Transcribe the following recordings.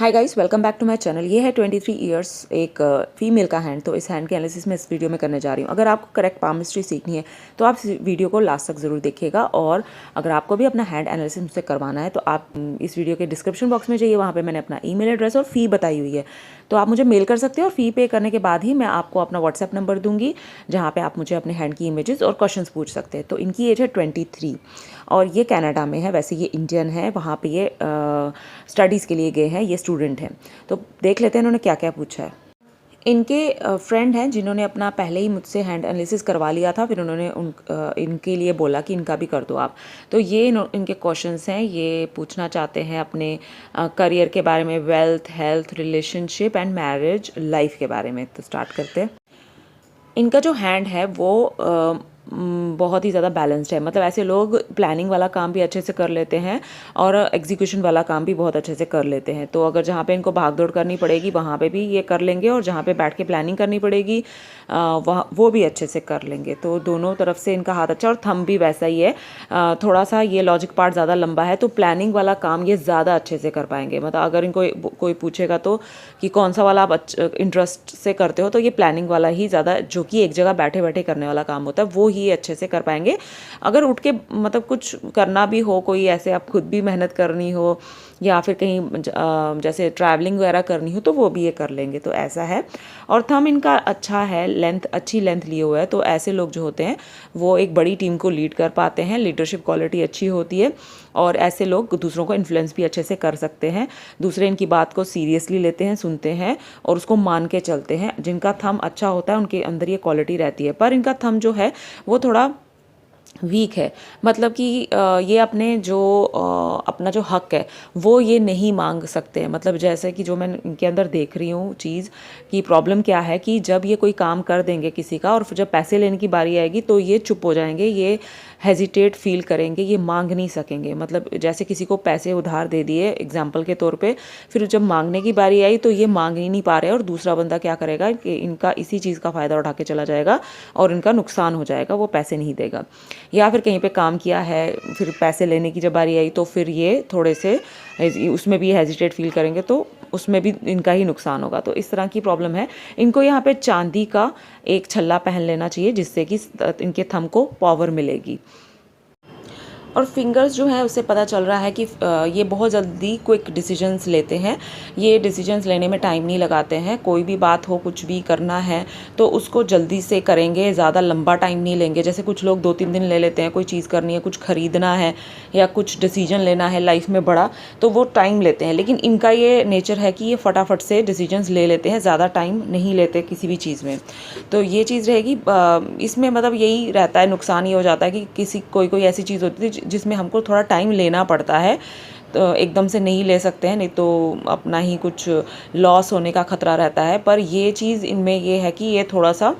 Hi guys, welcome back to my channel. ये है 23 years एक फीमेल का हैंड। तो इस हैंड के एनालिसिस में इस वीडियो में करने जा रही हूँ। अगर आपको करेक्ट पाम हिस्ट्री सीखनी है तो आप इस वीडियो को लास्ट तक ज़रूर देखिएगा। और अगर आपको भी अपना हैंड एनालिसिस मुझसे करवाना है तो आप इस वीडियो के डिस्क्रिप्शन बॉक्स में जाइए, वहाँ पर मैंने अपना ईमेल एड्रेस और फ़ी बताई हुई है, तो आप मुझे मेल कर सकते हैं। और फ़ी पे करने के बाद ही मैं आपको अपना व्हाट्सएप नंबर दूंगी, जहाँ पे आप मुझे अपने हैंड की इमेजेस और क्वेश्चंस पूछ सकते हैं। तो इनकी एज है 23 और ये कनाडा में है। वैसे ये इंडियन है, वहाँ पे ये स्टडीज़ के लिए गए हैं, ये स्टूडेंट हैं। तो देख लेते हैं इन्होंने क्या क्या पूछा है। इनके फ्रेंड हैं जिन्होंने अपना पहले ही मुझसे हैंड एनालिसिस करवा लिया था, फिर उन्होंने इनके लिए बोला कि इनका भी कर दो आप। तो ये इनके क्वेश्चंस हैं। ये पूछना चाहते हैं अपने करियर के बारे में, wealth, health, relationship and marriage life के बारे में। तो स्टार्ट करते हैं। इनका जो हैंड है वो बहुत ही ज़्यादा बैलेंस्ड है। मतलब ऐसे लोग प्लानिंग वाला काम भी अच्छे से कर लेते हैं और एग्जीक्यूशन वाला काम भी बहुत अच्छे से कर लेते हैं। तो अगर जहाँ पे इनको भाग दौड़ करनी पड़ेगी वहाँ पे भी ये कर लेंगे, और जहाँ पे बैठ के प्लानिंग करनी पड़ेगी वहाँ वो भी अच्छे से कर लेंगे। तो दोनों तरफ से इनका हाथ अच्छा, और थंब भी वैसा ही है। थोड़ा सा ये लॉजिक पार्ट ज़्यादा लंबा है, तो प्लानिंग वाला काम ये ज़्यादा अच्छे से कर पाएंगे। मतलब अगर इनको कोई पूछेगा तो कि कौन सा वाला आप इंटरेस्ट से करते हो, तो ये प्लानिंग वाला ही ज़्यादा, जो कि एक जगह बैठे बैठे करने वाला काम होता है, वो ही अच्छे से कर पाएंगे। अगर उठ के मतलब कुछ करना भी हो, कोई ऐसे आप खुद भी मेहनत करनी हो या फिर कहीं जैसे ट्रैवलिंग वगैरह करनी हो, तो वो भी ये कर लेंगे। तो ऐसा है। और थंब इनका अच्छा है, लेंथ अच्छी लेंथ लिए हुआ है। तो ऐसे लोग जो होते हैं वो एक बड़ी टीम को लीड कर पाते हैं, लीडरशिप क्वालिटी अच्छी होती है, और ऐसे लोग दूसरों को इन्फ्लुएंस भी अच्छे से कर सकते हैं। दूसरे इनकी बात को सीरियसली लेते हैं, सुनते हैं और उसको मान के चलते हैं। जिनका थंब अच्छा होता है उनके अंदर ये क्वालिटी रहती है। पर इनका थंब जो है वो थोड़ा वीक है। मतलब कि ये अपने जो अपना जो हक है वो ये नहीं मांग सकते हैं। मतलब जैसे कि जो मैं इनके अंदर देख रही हूँ चीज़ की प्रॉब्लम क्या है कि जब ये कोई काम कर देंगे किसी का, और जब पैसे लेने की बारी आएगी तो ये चुप हो जाएंगे, ये हेजिटेट फील करेंगे, ये मांग नहीं सकेंगे। मतलब जैसे किसी को पैसे उधार दे दिए एग्जाम्पल के तौर पे, फिर जब मांगने की बारी आई तो ये मांग ही नहीं पा रहे, और दूसरा बंदा क्या करेगा कि इनका इसी चीज़ का फ़ायदा उठा के चला जाएगा और इनका नुकसान हो जाएगा, वो पैसे नहीं देगा। या फिर कहीं पे काम किया है, फिर पैसे लेने की जब बारी आई तो फिर ये थोड़े से उसमें भी हेजिटेट फील करेंगे, तो उसमें भी इनका ही नुकसान होगा। तो इस तरह की प्रॉब्लम है। इनको यहाँ पे चांदी का एक छल्ला पहन लेना चाहिए, जिससे कि इनके थंब को पावर मिलेगी। और फिंगर्स जो है उससे पता चल रहा है कि ये बहुत जल्दी क्विक डिसीजंस लेते हैं। ये डिसीजंस लेने में टाइम नहीं लगाते हैं। कोई भी बात हो, कुछ भी करना है तो उसको जल्दी से करेंगे, ज़्यादा लंबा टाइम नहीं लेंगे। जैसे कुछ लोग 2-3 दिन ले लेते हैं, कोई चीज़ करनी है, कुछ ख़रीदना है या कुछ डिसीजन लेना है लाइफ में बड़ा, तो वो टाइम लेते हैं। लेकिन इनका ये नेचर है कि ये फटाफट से डिसीजंस ले लेते हैं, ज़्यादा टाइम नहीं लेते किसी भी चीज़ में। तो ये चीज़ रहेगी इसमें। मतलब यही रहता है, नुकसान ये हो जाता है कि कोई ऐसी चीज़ होती है जिसमें हमको थोड़ा टाइम लेना पड़ता है, तो एकदम से नहीं ले सकते हैं, नहीं तो अपना ही कुछ लॉस होने का खतरा रहता है। पर ये चीज़ इनमें ये है कि ये थोड़ा सा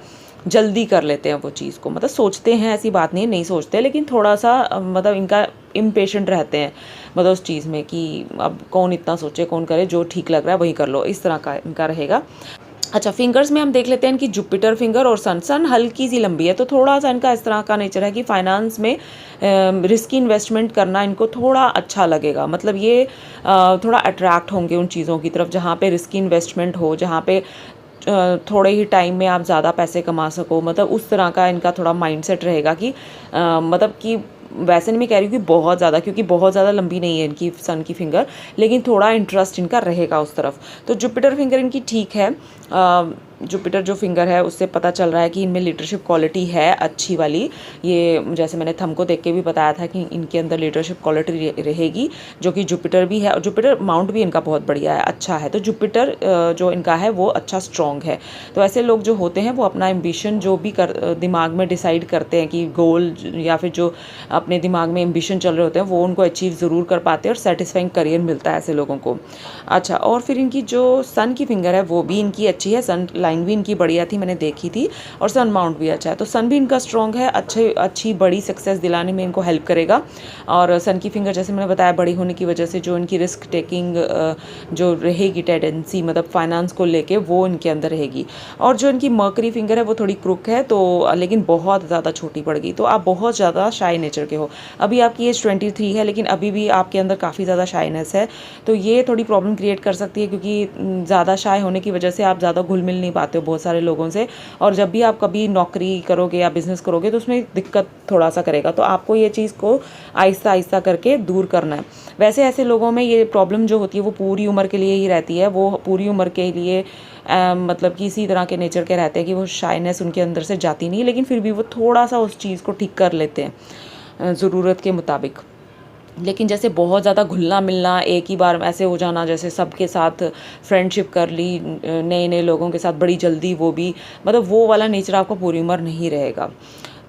जल्दी कर लेते हैं वो चीज़ को। मतलब सोचते हैं, ऐसी बात नहीं है नहीं सोचते, लेकिन थोड़ा सा मतलब इनका इम्पेशेंट रहते हैं, मतलब उस चीज़ में कि अब कौन इतना सोचे, कौन करे, जो ठीक लग रहा है वही कर लो, इस तरह का इनका रहेगा। अच्छा, फिंगर्स में हम देख लेते हैं कि जुपिटर फिंगर और सन हल्की सी लंबी है, तो थोड़ा सा इनका इस तरह का नेचर है कि फाइनेंस में रिस्की इन्वेस्टमेंट करना इनको थोड़ा अच्छा लगेगा। मतलब ये थोड़ा अट्रैक्ट होंगे उन चीज़ों की तरफ जहाँ पे रिस्की इन्वेस्टमेंट हो, जहाँ पे थोड़े ही टाइम में आप ज़्यादा पैसे कमा सको। मतलब उस तरह का इनका थोड़ा माइंडसेट रहेगा कि मतलब कि वैसे नहीं मैं कह रही हूँ कि बहुत ज़्यादा, क्योंकि बहुत ज़्यादा लंबी नहीं है इनकी सन की फिंगर, लेकिन थोड़ा इंटरेस्ट इनका रहेगा उस तरफ। तो जुपिटर फिंगर इनकी ठीक है। जुपिटर जो फिंगर है उससे पता चल रहा है कि इनमें लीडरशिप क्वालिटी है अच्छी वाली। ये जैसे मैंने थंब को देख के भी बताया था कि इनके अंदर लीडरशिप क्वालिटी रहेगी, जो कि जुपिटर भी है। और जुपिटर माउंट भी इनका बहुत बढ़िया है, अच्छा है। तो जुपिटर जो इनका है वो अच्छा स्ट्रॉन्ग है। तो ऐसे लोग जो होते हैं वो अपना एम्बिशन जो भी दिमाग में डिसाइड करते हैं कि गोल, या फिर जो अपने दिमाग में एम्बिशन चल रहे होते हैं, वो उनको अचीव ज़रूर कर पाते हैं और सेटिस्फाइंग करियर मिलता है ऐसे लोगों को। अच्छा, और फिर इनकी जो सन की फिंगर है वो भी इनकी अच्छी है, सन लाइन लाइन भी इनकी बढ़िया थी, मैंने देखी थी, और सन माउंट भी अच्छा है। तो सन भी इनका स्ट्रॉन्ग है, अच्छी बड़ी सक्सेस दिलाने में इनको हेल्प करेगा। और सन की फिंगर जैसे मैंने बताया बड़ी होने की वजह से जो इनकी रिस्क टेकिंग जो रहेगी टेंडेंसी, मतलब फाइनेंस को लेके, वो इनके अंदर रहेगी। और जो इनकी मर्करी फिंगर है वो थोड़ी क्रुक है, तो लेकिन बहुत ज़्यादा छोटी पड़ गई। तो आप बहुत ज़्यादा शाई नेचर के हो। अभी आपकी एज 23 है, लेकिन अभी भी आपके अंदर काफ़ी ज़्यादा शाइनेस है। तो ये थोड़ी प्रॉब्लम क्रिएट कर सकती है, क्योंकि ज़्यादा शाय होने की वजह से आप ज़्यादा घुल मिल नहीं पाते हो बहुत सारे लोगों से। और जब भी आप कभी नौकरी करोगे या बिज़नेस करोगे तो उसमें दिक्कत थोड़ा सा करेगा। तो आपको ये चीज़ को आहिस्ता आहिस्ता करके दूर करना है। वैसे ऐसे लोगों में ये प्रॉब्लम जो होती है वो पूरी उम्र के लिए ही रहती है। वो पूरी उम्र के लिए मतलब कि इसी तरह के नेचर के रहते हैं कि वो शाइनेस उनके अंदर से जाती नहीं, लेकिन फिर भी वो थोड़ा सा उस चीज़ को ठीक कर लेते हैं ज़रूरत के मुताबिक। लेकिन जैसे बहुत ज़्यादा घुलना मिलना, एक ही बार ऐसे हो जाना, जैसे सबके साथ फ्रेंडशिप कर ली, नए नए लोगों के साथ बड़ी जल्दी, वो भी मतलब वो वाला नेचर आपको पूरी उम्र नहीं रहेगा।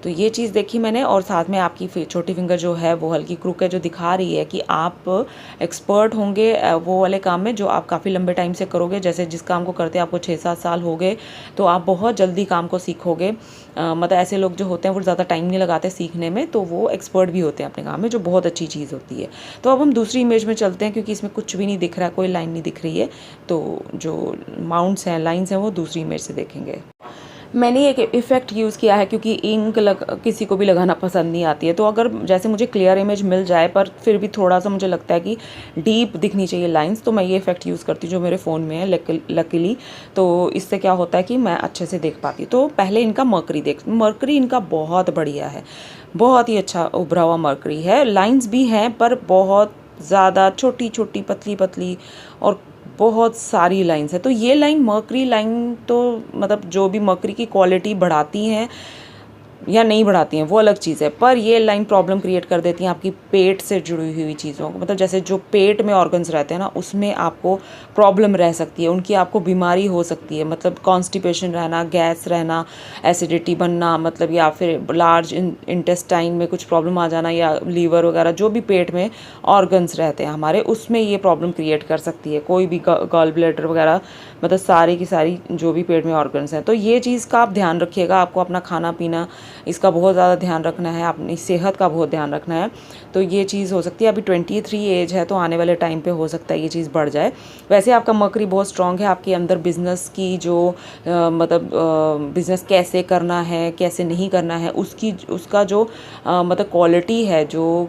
तो ये चीज़ देखी मैंने। और साथ में आपकी छोटी फिंगर जो है वो हल्की क्रुक है, जो दिखा रही है कि आप एक्सपर्ट होंगे वो वाले काम में जो आप काफ़ी लंबे टाइम से करोगे। जैसे जिस काम को करते आपको 6-7 साल हो गए, तो आप बहुत जल्दी काम को सीखोगे। मतलब ऐसे लोग जो होते हैं वो ज़्यादा टाइम नहीं लगाते सीखने में, तो वो एक्सपर्ट भी होते हैं अपने काम में, जो बहुत अच्छी चीज़ होती है। तो अब हम दूसरी इमेज में चलते हैं, क्योंकि इसमें कुछ भी नहीं दिख रहा है, कोई लाइन नहीं दिख रही है। तो जो माउंट्स हैं, लाइन्स हैं, वो दूसरी इमेज से देखेंगे। मैंने एक इफ़ेक्ट यूज़ किया है, क्योंकि इंक किसी को भी लगाना पसंद नहीं आती है। तो अगर जैसे मुझे क्लियर इमेज मिल जाए पर फिर भी थोड़ा सा मुझे लगता है कि डीप दिखनी चाहिए लाइंस, तो मैं ये इफ़ेक्ट यूज़ करती हूँ जो मेरे फ़ोन में है लकीली। तो इससे क्या होता है कि मैं अच्छे से देख पाती हूँ। तो पहले इनका मर्करी इनका बहुत बढ़िया है, बहुत ही अच्छा उभरा हुआ मर्करी है। लाइन्स भी हैं पर बहुत ज़्यादा छोटी छोटी, पतली पतली, और बहुत सारी लाइंस है। तो ये लाइन मर्करी लाइन, तो मतलब जो भी मर्करी की क्वालिटी बढ़ाती हैं या नहीं बढ़ाती हैं वो अलग चीज़ है, पर ये लाइन प्रॉब्लम क्रिएट कर देती हैं आपकी पेट से जुड़ी हुई चीज़ों को। मतलब जैसे जो पेट में ऑर्गन्स रहते हैं ना, उसमें आपको प्रॉब्लम रह सकती है, उनकी आपको बीमारी हो सकती है। मतलब कॉन्स्टिपेशन रहना, गैस रहना, एसिडिटी बनना, मतलब या फिर लार्ज इंटेस्टाइन में कुछ प्रॉब्लम आ जाना, या लीवर वगैरह जो भी पेट में ऑर्गन्स रहते हैं हमारे, उसमें ये प्रॉब्लम क्रिएट कर सकती है। कोई भी गॉल ब्लैडर वगैरह, मतलब सारी की सारी जो भी पेट में ऑर्गन्स हैं। तो ये चीज़ का आप ध्यान रखिएगा। आपको अपना खाना पीना इसका बहुत ज़्यादा ध्यान रखना है, अपनी सेहत का बहुत ध्यान रखना है। तो ये चीज़ हो सकती है। अभी 23 एज है, तो आने वाले टाइम पे हो सकता है ये चीज़ बढ़ जाए। वैसे आपका मर्करी बहुत स्ट्रांग है, आपके अंदर बिज़नेस की जो मतलब बिज़नेस कैसे करना है, कैसे नहीं करना है, उसका जो मतलब क्वालिटी है, जो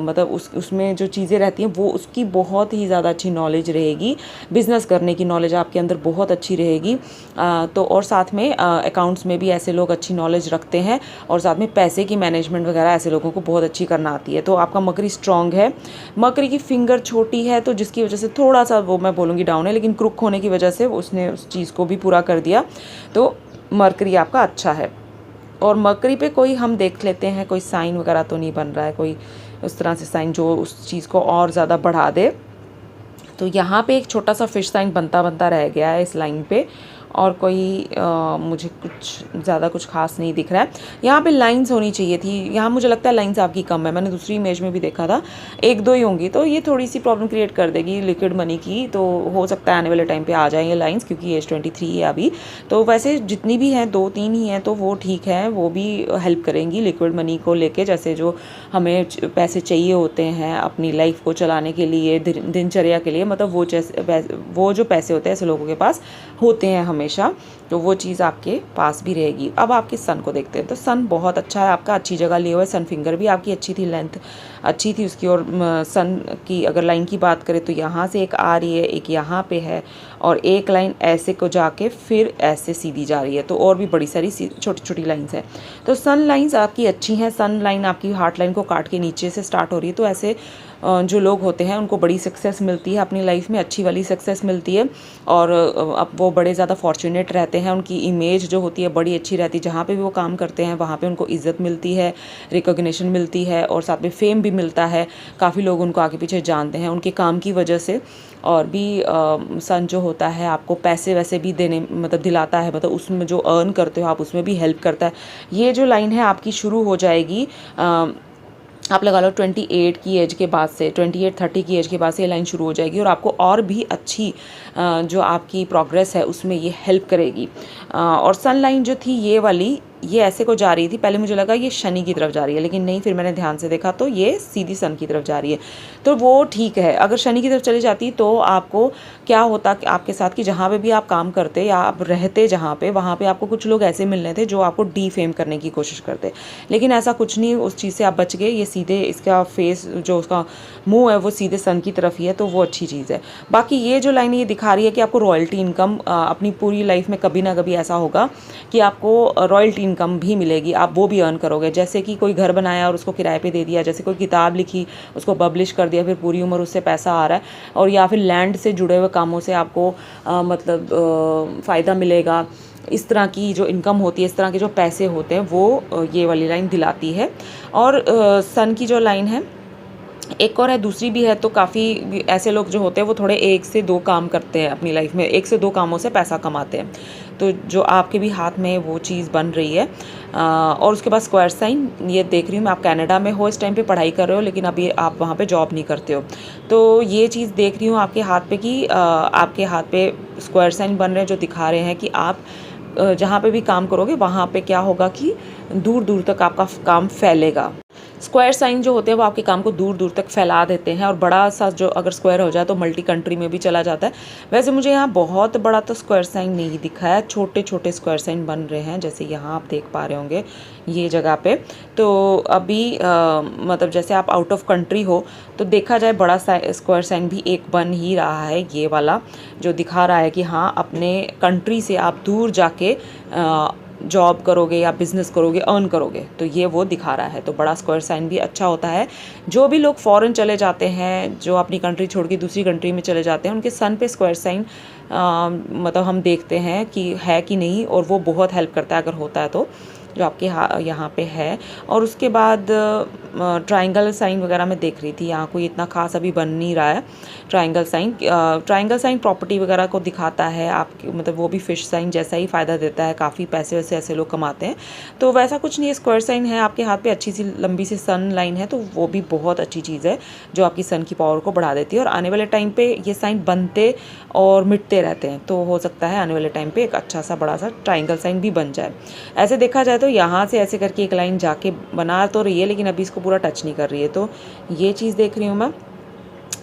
मतलब उसमें जो चीज़ें रहती हैं वो उसकी बहुत ही ज़्यादा अच्छी नॉलेज रहेगी। बिज़नेस करने की नॉलेज आपके अंदर बहुत अच्छी रहेगी। तो और साथ में अकाउंट्स में भी ऐसे लोग अच्छी नॉलेज रखते हैं, और साथ में पैसे की मैनेजमेंट वगैरह ऐसे लोगों को बहुत अच्छी करना आती है। तो आपका मर्करी स्ट्रांग है। मर्करी की फिंगर छोटी है, तो जिसकी वजह से थोड़ा सा वो मैं बोलूँगी डाउन है, लेकिन क्रुक होने की वजह से उसने उस चीज़ को भी पूरा कर दिया। तो मर्करी आपका अच्छा है। और मर्करी पे कोई हम देख लेते हैं, कोई साइन वगैरह तो नहीं बन रहा है, कोई उस तरह से साइन जो उस चीज़ को और ज़्यादा बढ़ा दे। तो यहाँ पे एक छोटा सा फिश साइन बनता बनता रह गया है इस लाइन पे, और कोई मुझे कुछ ज़्यादा कुछ खास नहीं दिख रहा है। यहाँ पे लाइंस होनी चाहिए थी, यहाँ मुझे लगता है लाइंस आपकी कम है। मैंने दूसरी इमेज में भी देखा था 1-2 ही होंगी, तो ये थोड़ी सी प्रॉब्लम क्रिएट कर देगी लिक्विड मनी की। तो हो सकता है आने वाले टाइम पे आ जाएँ ये लाइंस, क्योंकि एज 23 है अभी। तो वैसे जितनी भी हैं 2-3 ही हैं, तो वो ठीक है, वो भी हेल्प करेंगी लिक्विड मनी को लेके। जैसे जो हमें पैसे चाहिए होते हैं अपनी लाइफ को चलाने के लिए, दिनचर्या के लिए, मतलब वो जो पैसे होते हैं ऐसे लोगों के पास होते हैं हमेशा, तो वो चीज़ आपके पास भी रहेगी। अब आपके सन को देखते हैं। तो सन बहुत अच्छा है आपका, अच्छी जगह लिए हुआ है। सन फिंगर भी आपकी अच्छी थी, लेंथ अच्छी थी उसकी। और सन की अगर लाइन की बात करें तो यहाँ से एक आ रही है, एक यहाँ पे है, और एक लाइन ऐसे को जाके फिर ऐसे सीधी जा रही है। तो और भी बड़ी सारी छोटी छोटी लाइंस हैं। तो सन लाइंस आपकी अच्छी हैं। सन लाइन आपकी हार्ट लाइन को काट के नीचे से स्टार्ट हो रही है। तो ऐसे जो लोग होते हैं उनको बड़ी सक्सेस मिलती है अपनी लाइफ में, अच्छी वाली सक्सेस मिलती है। और अब वो बड़े ज़्यादा फॉर्चुनेट रहते हैं, उनकी इमेज जो होती है बड़ी अच्छी रहती है। जहाँ पे भी वो काम करते हैं वहाँ पे उनको इज़्ज़त मिलती है, रिकॉग्निशन मिलती है, और साथ में फेम भी मिलता है। काफ़ी लोग उनको आगे पीछे जानते हैं उनके काम की वजह से। और भी सन जो होता है आपको पैसे वैसे भी देने मतलब दिलाता है, मतलब उसमें जो अर्न करते हो आप उसमें भी हेल्प करता है। ये जो लाइन है आपकी शुरू हो जाएगी आप लगा लो 28 की एज के बाद से, 28-30 की एज के बाद से ये लाइन शुरू हो जाएगी और आपको और भी अच्छी जो आपकी प्रोग्रेस है उसमें ये हेल्प करेगी। और सन लाइन जो थी ये वाली, ये ऐसे को जा रही थी, पहले मुझे लगा ये शनि की तरफ जा रही है, लेकिन नहीं, फिर मैंने ध्यान से देखा तो ये सीधी सन की तरफ जा रही है। तो वो ठीक है। अगर शनि की तरफ चली जाती तो आपको क्या होता कि आपके साथ कि जहाँ पे भी आप काम करते या आप रहते जहाँ पे, वहाँ पे आपको कुछ लोग ऐसे मिलने थे जो आपको डीफेम करने की कोशिश करते, लेकिन ऐसा कुछ नहीं, उस चीज़ से आप बच गए। ये सीधे इसका फेस जो उसका मुंह है वो सीधे सन की तरफ ही है, तो वो अच्छी चीज़ है। बाकी ये जो लाइन ये दिखा रही है कि आपको रॉयल्टी इनकम अपनी पूरी लाइफ में कभी ना कभी ऐसा होगा कि आपको रॉयल्टी इनकम भी मिलेगी, आप वो भी अर्न करोगे। जैसे कि कोई घर बनाया और उसको किराए पे दे दिया, जैसे कोई किताब लिखी उसको पब्लिश कर दिया, फिर पूरी उम्र उससे पैसा आ रहा है, और या फिर लैंड से जुड़े हुए कामों से आपको मतलब फ़ायदा मिलेगा। इस तरह की जो इनकम होती है, इस तरह के जो पैसे होते हैं, वो ये वाली लाइन दिलाती है। और सन की जो लाइन है एक और है, दूसरी भी है, तो काफ़ी ऐसे लोग जो होते हैं वो थोड़े 1 से 2 काम करते हैं अपनी लाइफ में, 1 से 2 कामों से पैसा कमाते हैं। तो जो आपके भी हाथ में वो चीज़ बन रही है। और उसके बाद स्क्वायर साइन ये देख रही हूँ मैं, आप कनाडा में हो, इस टाइम पे पढ़ाई कर रहे हो, लेकिन अभी आप वहाँ पे जॉब नहीं करते हो। तो ये चीज़ देख रही हूँ आपके हाथ पे कि आपके हाथ पे स्क्वायर साइन बन रहे हैं, जो दिखा रहे हैं कि आप जहाँ पे भी काम करोगे वहाँ पे क्या होगा कि दूर दूर तक आपका काम फैलेगा। स्क्वायर साइन जो होते हैं वो आपके काम को दूर दूर तक फैला देते हैं, और बड़ा सा जो अगर स्क्वायर हो जाए तो मल्टी कंट्री में भी चला जाता है। वैसे मुझे यहाँ बहुत बड़ा तो स्क्वायर साइन नहीं दिखा है, छोटे छोटे स्क्वायर साइन बन रहे हैं, जैसे यहाँ आप देख पा रहे होंगे ये जगह पे। तो अभी मतलब जैसे आप आउट ऑफ कंट्री हो तो देखा जाए बड़ा स्क्वायर साइन भी एक बन ही रहा है, ये वाला जो दिखा रहा है कि हाँ अपने कंट्री से आप दूर जाके जॉब करोगे या बिज़नेस करोगे, अर्न करोगे, तो ये वो दिखा रहा है। तो बड़ा स्क्वायर साइन भी अच्छा होता है। जो भी लोग फॉरेन चले जाते हैं, जो अपनी कंट्री छोड़ के दूसरी कंट्री में चले जाते हैं, उनके सन पे स्क्वायर साइन मतलब हम देखते हैं कि है कि नहीं, और वो बहुत हेल्प करता है अगर होता है तो, जो आपके यहाँ पे है। और उसके बाद ट्रायंगल साइन वगैरह मैं देख रही थी, यहाँ कोई इतना खास अभी बन नहीं रहा है triangle sine. Triangle sine property वगैरह को दिखाता है आपकी, मतलब वो भी फिश साइन जैसा ही फ़ायदा देता है, काफ़ी पैसे वैसे ऐसे लोग कमाते हैं। तो वैसा कुछ नहीं है, स्क्वायर साइन है आपके हाथ पे, अच्छी सी लंबी सी सन लाइन है, तो वो भी बहुत अच्छी चीज़ है जो आपकी सन की पावर को बढ़ा देती है। और आने वाले टाइम पे ये साइन बनते और मिटते रहते हैं, तो हो सकता है आने वाले टाइम पे एक अच्छा सा बड़ा सा ट्रायंगल साइन भी बन जाए। ऐसे देखा जाए तो यहाँ से ऐसे करके एक लाइन जाके बना तो रही है, लेकिन अभी इसको पूरा टच नहीं कर रही है। तो ये चीज़ देख रही हूँ मैं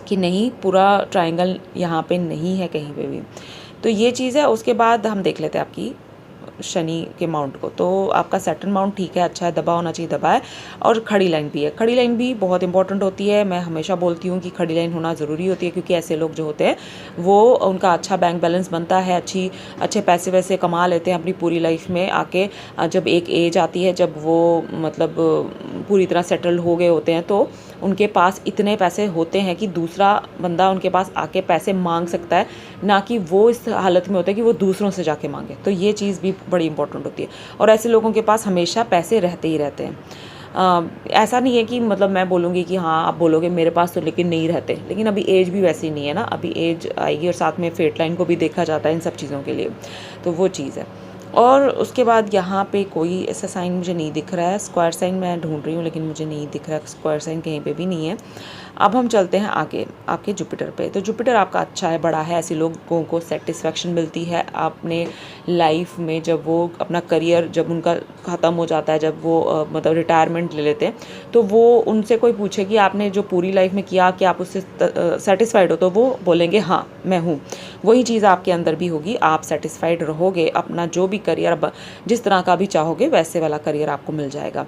कि नहीं, पूरा ट्रायंगल यहाँ पे नहीं है कहीं पे भी। तो ये चीज़ है। उसके बाद हम देख लेते हैं आपकी शनि के माउंट को। तो आपका सैटर्न माउंट ठीक है, अच्छा है, दबा होना चाहिए, दबा है। और खड़ी लाइन भी है, खड़ी लाइन भी बहुत इंपॉर्टेंट होती है। मैं हमेशा बोलती हूँ कि खड़ी लाइन होना ज़रूरी होती है, क्योंकि ऐसे लोग जो होते हैं वो उनका अच्छा बैंक बैलेंस बनता है, अच्छे पैसे वैसे कमा लेते हैं अपनी पूरी लाइफ में आके। जब एक एज आती है जब वो मतलब पूरी तरह सेटल्ड हो गए होते हैं, तो उनके पास इतने पैसे होते हैं कि दूसरा बंदा उनके पास आके पैसे मांग सकता है, ना कि वो इस हालत में होता है कि वो दूसरों से जाके मांगे। तो ये चीज़ भी बड़ी इंपॉर्टेंट होती है, और ऐसे लोगों के पास हमेशा पैसे रहते ही रहते हैं। ऐसा नहीं है कि मतलब मैं बोलूँगी कि हाँ आप बोलोगे मेरे पास तो लेकिन नहीं रहते, लेकिन अभी एज भी वैसी नहीं है ना, अभी एज आएगी, और साथ में फेट लाइन को भी देखा जाता है इन सब चीज़ों के लिए, तो वो चीज़ है। और उसके बाद यहाँ पे कोई ऐसा साइन मुझे नहीं दिख रहा है। स्क्वायर साइन मैं ढूंढ रही हूँ लेकिन मुझे नहीं दिख रहा है, स्क्वायर साइन कहीं पे भी नहीं है। अब हम चलते हैं आगे आपके जुपिटर पे। तो जुपिटर आपका अच्छा है, बड़ा है, ऐसे लोगों को सेटिस्फेक्शन मिलती है अपने लाइफ में जब वो अपना करियर जब उनका ख़त्म हो जाता है, जब वो मतलब रिटायरमेंट ले लेते हैं, तो वो उनसे कोई पूछे कि आपने जो पूरी लाइफ में किया कि आप उससे सेटिस्फाइड हो, तो वो बोलेंगे हाँ मैं हूँ। वही चीज़ आपके अंदर भी होगी, आप सेटिस्फाइड रहोगे, अपना जो भी करियर जिस तरह का भी चाहोगे वैसे वाला करियर आपको मिल जाएगा।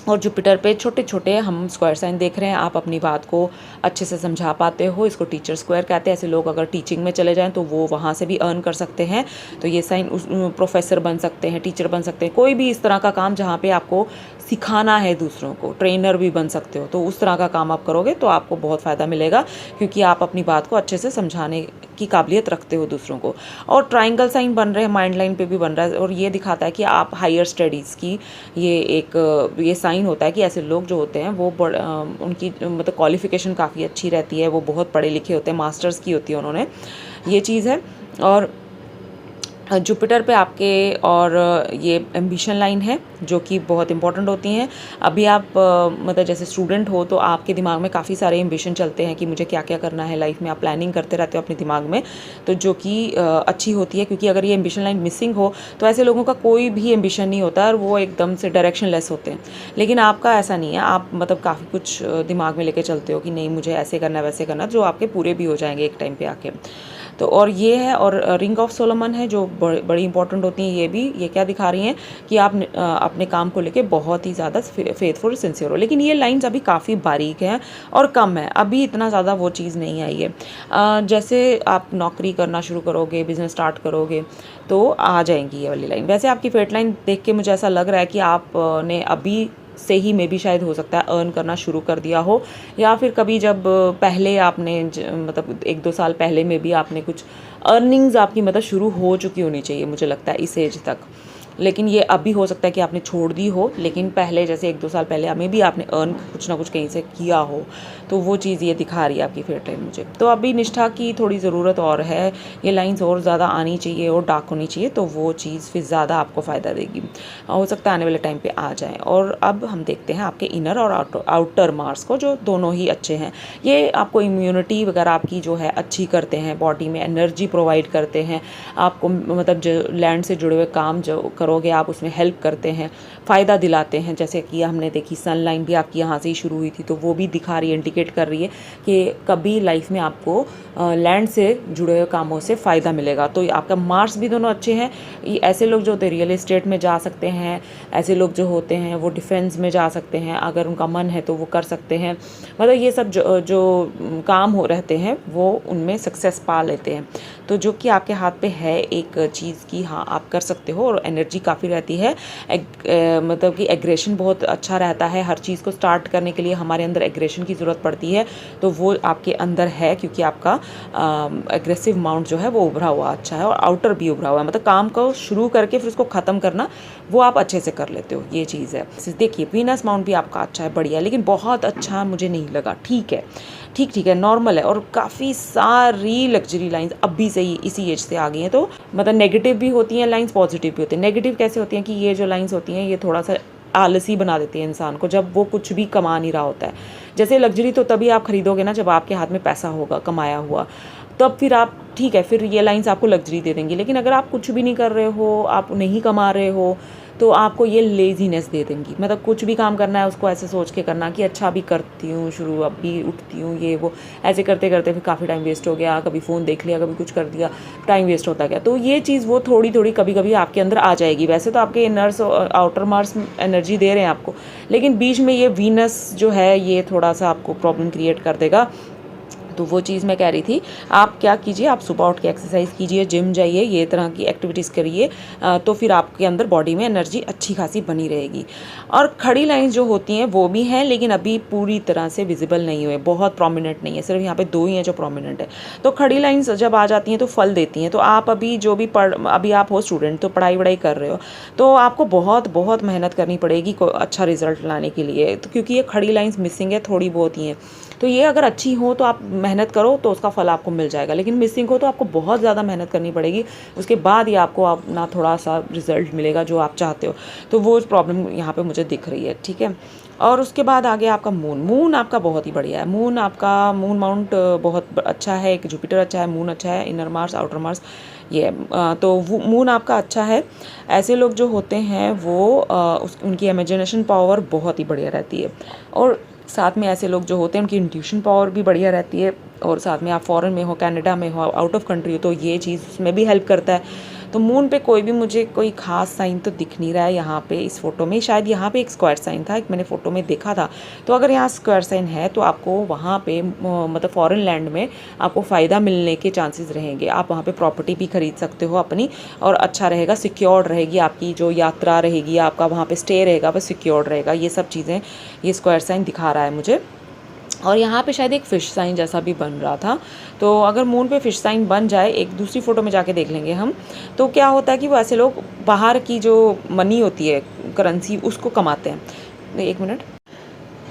और जुपिटर पे छोटे छोटे हम स्क्वायर साइन देख रहे हैं, आप अपनी बात को अच्छे से समझा पाते हो, इसको टीचर स्क्वायर कहते हैं। ऐसे लोग अगर टीचिंग में चले जाएं तो वो वहाँ से भी अर्न कर सकते हैं, तो ये साइन प्रोफेसर बन सकते हैं, टीचर बन सकते हैं, कोई भी इस तरह का काम जहाँ पे आपको सिखाना है दूसरों को, ट्रेनर भी बन सकते हो, तो उस तरह का काम आप करोगे तो आपको बहुत फ़ायदा मिलेगा, क्योंकि आप अपनी बात को अच्छे से समझाने की काबिलियत रखते हो दूसरों को। और ट्रायंगल साइन बन रहे हैं, माइंड लाइन पे भी बन रहा है, और ये दिखाता है कि आप हायर स्टडीज़ की ये साइन होता है कि ऐसे लोग जो होते हैं वो उनकी मतलब क्वालिफ़िकेशन काफ़ी अच्छी रहती है, वो बहुत पढ़े लिखे होते हैं, मास्टर्स की होती है उन्होंने, ये चीज़ है। और जुपिटर पे आपके और ये एम्बिशन लाइन है जो कि बहुत इंपॉर्टेंट होती हैं। अभी आप मतलब जैसे स्टूडेंट हो तो आपके दिमाग में काफ़ी सारे एम्बिशन चलते हैं कि मुझे क्या क्या करना है लाइफ में, आप प्लानिंग करते रहते हो अपने दिमाग में, तो जो कि अच्छी होती है, क्योंकि अगर ये एम्बिशन लाइन मिसिंग हो तो ऐसे लोगों का कोई भी एम्बिशन नहीं होता और वो एकदम से डायरेक्शन लेस होते हैं। लेकिन आपका ऐसा नहीं है, आप मतलब काफ़ी कुछ दिमाग में लेके चलते हो कि नहीं मुझे ऐसे करना है वैसे करना, जो आपके पूरे भी हो जाएंगे एक टाइम पे आके। तो और ये है, और रिंग ऑफ सोलोमन है जो बड़ी इंपॉर्टेंट होती हैं। ये भी ये क्या दिखा रही हैं कि आप अपने काम को लेके बहुत ही ज़्यादा फेथफुल सिंसियर हो। लेकिन ये लाइंस अभी काफ़ी बारीक हैं और कम है, अभी इतना ज़्यादा वो चीज़ नहीं आई है। जैसे आप नौकरी करना शुरू करोगे, बिज़नेस स्टार्ट करोगे तो आ जाएंगी ये वाली लाइन। वैसे आपकी फेट लाइन देख के मुझे ऐसा लग रहा है कि आपने अभी से ही मे भी शायद हो सकता है अर्न करना शुरू कर दिया हो, या फिर कभी जब पहले आपने मतलब 1-2 साल पहले में भी आपने कुछ अर्निंग्स आपकी मतलब शुरू हो चुकी होनी चाहिए मुझे लगता है इस एज तक। लेकिन ये अभी हो सकता है कि आपने छोड़ दी हो, लेकिन पहले जैसे 1-2 साल पहले में भी आपने अर्न कुछ ना कुछ कहीं से किया हो, तो वो चीज़ ये दिखा रही है आपकी फेट लाइन मुझे। तो अभी निष्ठा की थोड़ी ज़रूरत और है, ये लाइंस और ज़्यादा आनी चाहिए और डार्क होनी चाहिए, तो वो चीज़ फिर ज़्यादा आपको फ़ायदा देगी। हो सकता है आने वाले टाइम पे आ जाए। और अब हम देखते हैं आपके इनर और आउटर मार्स को, जो दोनों ही अच्छे हैं। ये आपको इम्यूनिटी वगैरह आपकी जो है अच्छी करते हैं, बॉडी में एनर्जी प्रोवाइड करते हैं आपको, मतलब जो लैंड से जुड़े हुए काम जो करोगे आप उसमें हेल्प करते हैं, फ़ायदा दिलाते हैं। जैसे कि हमने देखी सन लाइन भी आपकी यहाँ से ही शुरू हुई थी, तो वो भी दिखा रही है, इंडिकेट कर रही है कि कभी लाइफ में आपको लैंड से जुड़े हुए कामों से फ़ायदा मिलेगा। तो आपका मार्स भी दोनों अच्छे हैं। ऐसे लोग जो होते हैं रियल एस्टेट में जा सकते हैं, ऐसे लोग जो होते हैं वो डिफेंस में जा सकते हैं, अगर उनका मन है तो वो कर सकते हैं। मतलब ये सब जो काम हो रहते हैं वो उनमें सक्सेस पा लेते हैं। तो जो कि आपके हाथ पे है एक चीज़ की, हाँ आप कर सकते हो, और एनर्जी काफ़ी रहती है। मतलब कि एग्रेशन बहुत अच्छा रहता है। हर चीज़ को स्टार्ट करने के लिए हमारे अंदर एग्रेशन की ज़रूरत पड़ती है, तो वो आपके अंदर है, क्योंकि आपका एग्रेसिव माउंट जो है वो उभरा हुआ अच्छा है, और आउटर भी उभरा हुआ है। मतलब काम को शुरू करके फिर उसको ख़त्म करना वो आप अच्छे से कर लेते हो, ये चीज़ है। देखिए वीनस माउंट भी आपका अच्छा है, बढ़िया, लेकिन बहुत अच्छा मुझे नहीं लगा। ठीक है, ठीक है, नॉर्मल है। और काफ़ी सारी लग्जरी लाइंस अभी से ही इसी एज से आ गई हैं। तो मतलब नेगेटिव भी होती हैं लाइंस, पॉजिटिव भी होती हैं। नेगेटिव कैसे होती हैं कि ये जो लाइंस होती हैं ये थोड़ा सा आलसी बना देती है इंसान को, जब वो कुछ भी कमा नहीं रहा होता है। जैसे लग्जरी तो तभी आप खरीदोगे ना जब आपके हाथ में पैसा होगा कमाया हुआ, तब फिर आप ठीक है, फिर ये लाइंस आपको लग्जरी दे देंगी। लेकिन अगर आप कुछ भी नहीं कर रहे हो, आप नहीं कमा रहे हो, तो आपको ये लेज़ीनेस दे देंगी। मतलब कुछ भी काम करना है उसको ऐसे सोच के करना कि अच्छा अभी करती हूँ शुरू, अभी उठती हूँ, ये वो ऐसे करते करते फिर काफ़ी टाइम वेस्ट हो गया, कभी फ़ोन देख लिया, कभी कुछ कर दिया, टाइम वेस्ट होता गया। तो ये चीज़ वो थोड़ी थोड़ी कभी कभी आपके अंदर आ जाएगी। वैसे तो आपके इनर्स और आउटर मार्स एनर्जी दे रहे हैं आपको, लेकिन बीच में ये वीनस जो है ये थोड़ा सा आपको प्रॉब्लम क्रिएट कर देगा। तो वो चीज़ मैं कह रही थी, आप क्या कीजिए, आप सुबह उठ के एक्सरसाइज कीजिए, जिम जाइए, ये तरह की एक्टिविटीज़ करिए, तो फिर आपके अंदर बॉडी में एनर्जी अच्छी खासी बनी रहेगी। और खड़ी लाइंस जो होती हैं वो भी हैं, लेकिन अभी पूरी तरह से विजिबल नहीं हुए, बहुत प्रोमिनेंट नहीं है, सिर्फ यहाँ पे 2 ही हैं जो प्रोमिनेंट है। तो खड़ी लाइंस जब आ जाती हैं तो फल देती हैं। तो आप अभी जो भी अभी आप हो स्टूडेंट, तो पढ़ाई वढ़ाई कर रहे हो, तो आपको बहुत बहुत मेहनत करनी पड़ेगी अच्छा रिजल्ट लाने के लिए, तो क्योंकि ये खड़ी लाइंस मिसिंग है, थोड़ी बहुत ही हैं। तो ये अगर अच्छी हो तो आप मेहनत करो तो उसका फल आपको मिल जाएगा, लेकिन मिसिंग हो तो आपको बहुत ज़्यादा मेहनत करनी पड़ेगी, उसके बाद ही आपको अपना थोड़ा सा रिजल्ट मिलेगा जो आप चाहते हो। तो वो प्रॉब्लम यहाँ पे मुझे दिख रही है, ठीक है। और उसके बाद आगे आपका मून आपका बहुत ही बढ़िया है। मून माउंट बहुत अच्छा है, एक जुपिटर अच्छा है, मून अच्छा है, इनर मार्स आउटर मार्स ये तो मून आपका अच्छा है। ऐसे लोग जो होते हैं वो उनकी इमेजिनेशन पावर बहुत ही बढ़िया रहती है, और साथ में ऐसे लोग जो होते हैं उनकी इंट्यूशन पावर भी बढ़िया रहती है। और साथ में आप फॉरेन में हो, कनाडा में हो, आउट ऑफ कंट्री हो, तो ये चीज़ उसमें भी हेल्प करता है। तो मून पे कोई भी मुझे कोई खास साइन तो दिख नहीं रहा है यहाँ पे इस फोटो में। शायद यहाँ पे एक स्क्वायर साइन था, एक मैंने फ़ोटो में देखा था। तो अगर यहाँ स्क्वायर साइन है तो आपको वहाँ पे मतलब फॉरेन लैंड में आपको फ़ायदा मिलने के चांसेस रहेंगे। आप वहाँ पे प्रॉपर्टी भी खरीद सकते हो अपनी, और अच्छा रहेगा, सिक्योर्ड रहेगी आपकी जो यात्रा रहेगी, आपका वहाँ पे स्टे रहेगा वो सिक्योर्ड रहेगा। ये सब चीज़ें ये स्क्वायर साइन दिखा रहा है मुझे। और यहाँ पे शायद एक फ़िश साइन जैसा भी बन रहा था। तो अगर मून पे फ़िश साइन बन जाए, एक दूसरी फ़ोटो में जाके देख लेंगे हम, तो क्या होता है कि वो ऐसे लोग बाहर की जो मनी होती है, करेंसी, उसको कमाते हैं। एक मिनट,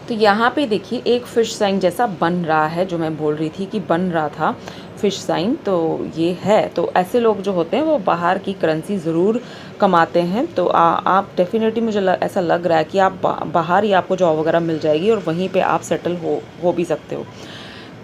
तो यहाँ पे देखिए एक फ़िश साइन जैसा बन रहा है, जो मैं बोल रही थी कि बन रहा था, फिश साइन, तो ये है। तो ऐसे लोग जो होते हैं वो बाहर की करेंसी ज़रूर कमाते हैं। तो आप डेफिनेटली मुझे ऐसा लग रहा है कि आप बाहर ही आपको जॉब वगैरह मिल जाएगी और वहीं पे आप सेटल हो भी सकते हो।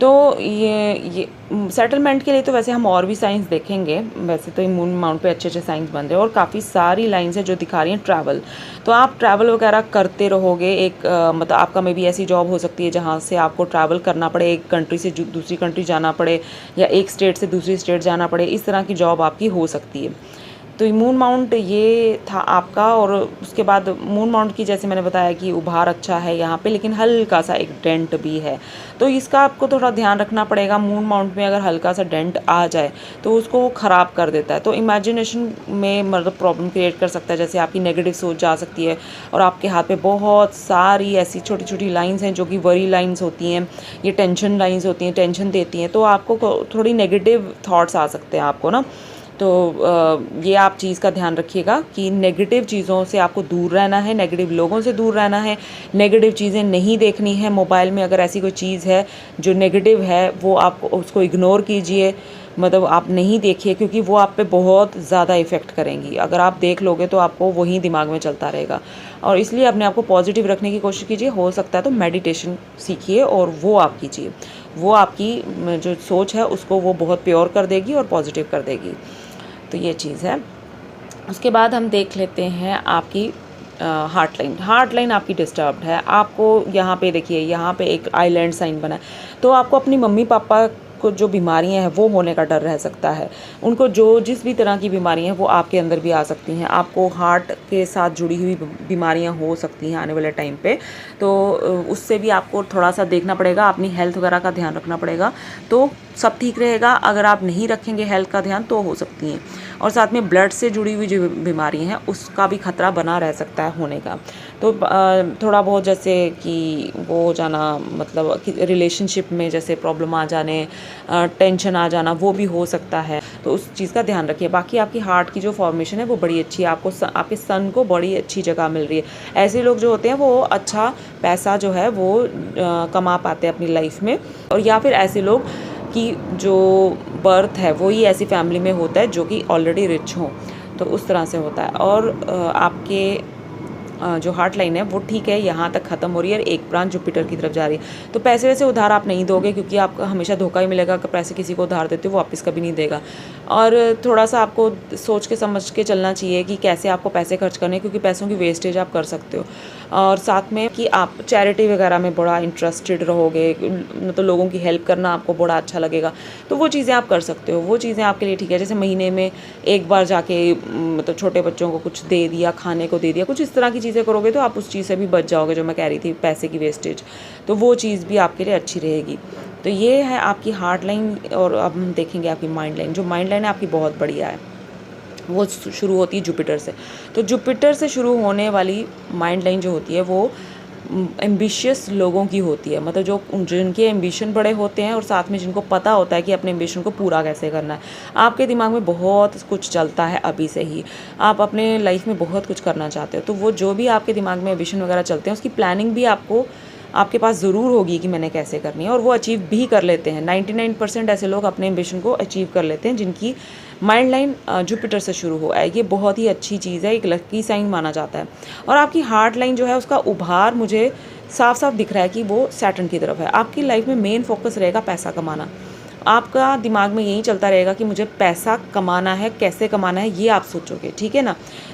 तो ये सेटलमेंट के लिए तो वैसे हम और भी साइंस देखेंगे। वैसे तो मून माउंट पे अच्छे अच्छे साइंस बन रहे हैं और काफ़ी सारी लाइंस हैं जो दिखा रही हैं ट्रैवल। तो आप ट्रैवल वगैरह करते रहोगे। एक मतलब आपका मे बी ऐसी जॉब हो सकती है जहाँ से आपको ट्रैवल करना पड़े, एक कंट्री से दूसरी कंट्री जाना पड़े या एक स्टेट से दूसरी स्टेट जाना पड़े, इस तरह की जॉब आपकी हो सकती है। तो मून माउंट ये था आपका। और उसके बाद मून माउंट की जैसे मैंने बताया कि उभार अच्छा है यहाँ पे, लेकिन हल्का सा एक डेंट भी है। तो इसका आपको थोड़ा ध्यान रखना पड़ेगा। मून माउंट में अगर हल्का सा डेंट आ जाए तो उसको वो ख़राब कर देता है। तो इमेजिनेशन में मतलब प्रॉब्लम क्रिएट कर सकता है, जैसे आपकी नेगेटिव सोच जा सकती है और आपके हाथ पे बहुत सारी ऐसी छोटी छोटी लाइंस हैं जो कि वरी लाइंस होती हैं, ये टेंशन लाइंस होती हैं, टेंशन देती हैं। तो आपको थोड़ी नेगेटिव थाट्स आ सकते हैं आपको ना। तो ये आप चीज़ का ध्यान रखिएगा कि नेगेटिव चीज़ों से आपको दूर रहना है, नेगेटिव लोगों से दूर रहना है, नेगेटिव चीज़ें नहीं देखनी है। मोबाइल में अगर ऐसी कोई चीज़ है जो नेगेटिव है वो आप उसको इग्नोर कीजिए, मतलब आप नहीं देखिए, क्योंकि वो आप पे बहुत ज़्यादा इफ़ेक्ट करेंगी। अगर आप देख लोगे तो आपको वही दिमाग में चलता रहेगा। और इसलिए अपने आप को पॉजिटिव रखने की कोशिश कीजिए। हो सकता है तो मेडिटेशन सीखिए और वो आप कीजिए, वो आपकी जो सोच है उसको वो बहुत प्योर कर देगी और पॉजिटिव कर देगी। तो ये चीज़ है। उसके बाद हम देख लेते हैं आपकी हार्ट लाइन आपकी डिस्टर्ब्ड है। आपको यहाँ पे देखिए, यहाँ पे एक आइलैंड साइन बना है। तो आपको अपनी मम्मी पापा को जो बीमारियां हैं वो होने का डर रह सकता है। उनको जो जिस भी तरह की बीमारियां हैं वो आपके अंदर भी आ सकती हैं। आपको हार्ट के साथ जुड़ी हुई बीमारियां हो सकती हैं आने वाले टाइम पे। तो उससे भी आपको थोड़ा सा देखना पड़ेगा, अपनी हेल्थ वगैरह का ध्यान रखना पड़ेगा। तो सब ठीक रहेगा। अगर आप नहीं रखेंगे हेल्थ का ध्यान तो हो सकती हैं। और साथ में ब्लड से जुड़ी हुई जो बीमारी हैं उसका भी खतरा बना रह सकता है होने का। तो थोड़ा बहुत जैसे कि वो हो जाना, मतलब रिलेशनशिप में जैसे प्रॉब्लम आ जाने, टेंशन आ जाना, वो भी हो सकता है। तो उस चीज़ का ध्यान रखिए। बाकी आपकी हार्ट की जो फॉर्मेशन है वो बड़ी अच्छी है। आपको आपके सन को बड़ी अच्छी जगह मिल रही है। ऐसे लोग जो होते हैं वो अच्छा पैसा जो है वो कमा पाते हैं अपनी लाइफ में। और या फिर ऐसे लोग कि जो बर्थ है वो ही ऐसी फैमिली में होता है जो कि ऑलरेडी रिच हों, तो उस तरह से होता है। और आपके जो हार्ट लाइन है वो ठीक है, यहाँ तक ख़त्म हो रही है, एक ब्रांच जुपिटर की तरफ जा रही है। तो पैसे वैसे उधार आप नहीं दोगे, क्योंकि आपको हमेशा धोखा ही मिलेगा। अगर पैसे किसी को उधार देते हो वो वापस कभी नहीं देगा। और थोड़ा सा आपको सोच के समझ के चलना चाहिए कि कैसे आपको पैसे खर्च करने, क्योंकि पैसों की वेस्टेज आप कर सकते हो। और साथ में कि आप चैरिटी वगैरह में बड़ा इंटरेस्टेड रहोगे, मतलब लोगों की हेल्प करना आपको बड़ा अच्छा लगेगा, तो वो चीज़ें आप कर सकते हो। वो चीज़ें आपके लिए ठीक है। जैसे महीने में एक बार जाके मतलब छोटे बच्चों को कुछ दे दिया, खाने को दे दिया, कुछ इस तरह की चीज़ें करोगे तो आप उस चीज़ से भी बच जाओगे, जो मैं कह रही थी पैसे की वेस्टेज। तो वो चीज़ भी आपके लिए अच्छी रहेगी। तो ये है आपकी हार्ट लाइन। और अब हम देखेंगे आपकी माइंड लाइन। जो माइंड लाइन है आपकी बहुत बढ़िया है, वो शुरू होती है जुपिटर से। तो जुपिटर से शुरू होने वाली माइंड लाइन जो होती है वो एम्बिशियस लोगों की होती है, मतलब जो जिनके एम्बिशन बड़े होते हैं और साथ में जिनको पता होता है कि अपने एम्बिशन को पूरा कैसे करना है। आपके दिमाग में बहुत कुछ चलता है अभी से ही, आप अपने लाइफ में बहुत कुछ करना चाहते हो। तो वो जो भी आपके दिमाग में एम्बिशन वगैरह चलते हैं उसकी प्लानिंग भी आपके पास ज़रूर होगी कि मैंने कैसे करनी है, और वो अचीव भी कर लेते हैं। 99% ऐसे लोग अपने एम्बिशन को अचीव कर लेते हैं जिनकी माइंड लाइन जुपिटर से शुरू हो है। ये बहुत ही अच्छी चीज़ है, एक लकी साइन माना जाता है। और आपकी हार्ट लाइन जो है उसका उभार मुझे साफ साफ दिख रहा है कि वो सैटर्न की तरफ है। आपकी लाइफ में मेन फोकस रहेगा पैसा कमाना। आपका दिमाग में यही चलता रहेगा कि मुझे पैसा कमाना है, कैसे कमाना है, ये आप सोचोगे, ठीक है